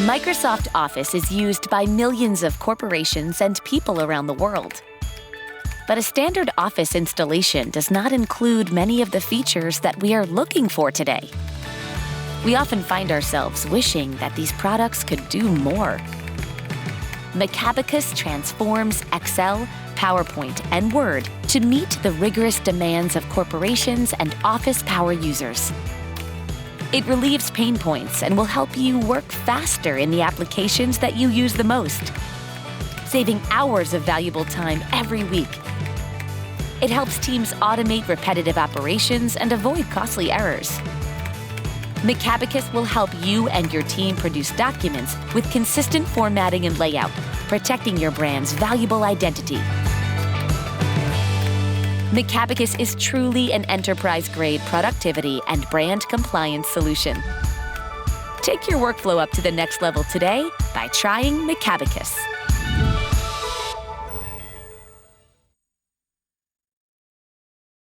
Microsoft Office is used by millions of corporations and people around the world. But a standard Office installation does not include many of the features that we are looking for today. We often find ourselves wishing that these products could do more. Macabacus transforms Excel, PowerPoint, and Word to meet the rigorous demands of corporations and Office power users. It relieves pain points and will help you work faster in the applications that you use the most, saving hours of valuable time every week. It helps teams automate repetitive operations and avoid costly errors. Macabacus will help you and your team produce documents with consistent formatting and layout, protecting your brand's valuable identity. Macabacus is truly an enterprise-grade productivity and brand compliance solution. Take your workflow up to the next level today by trying Macabacus.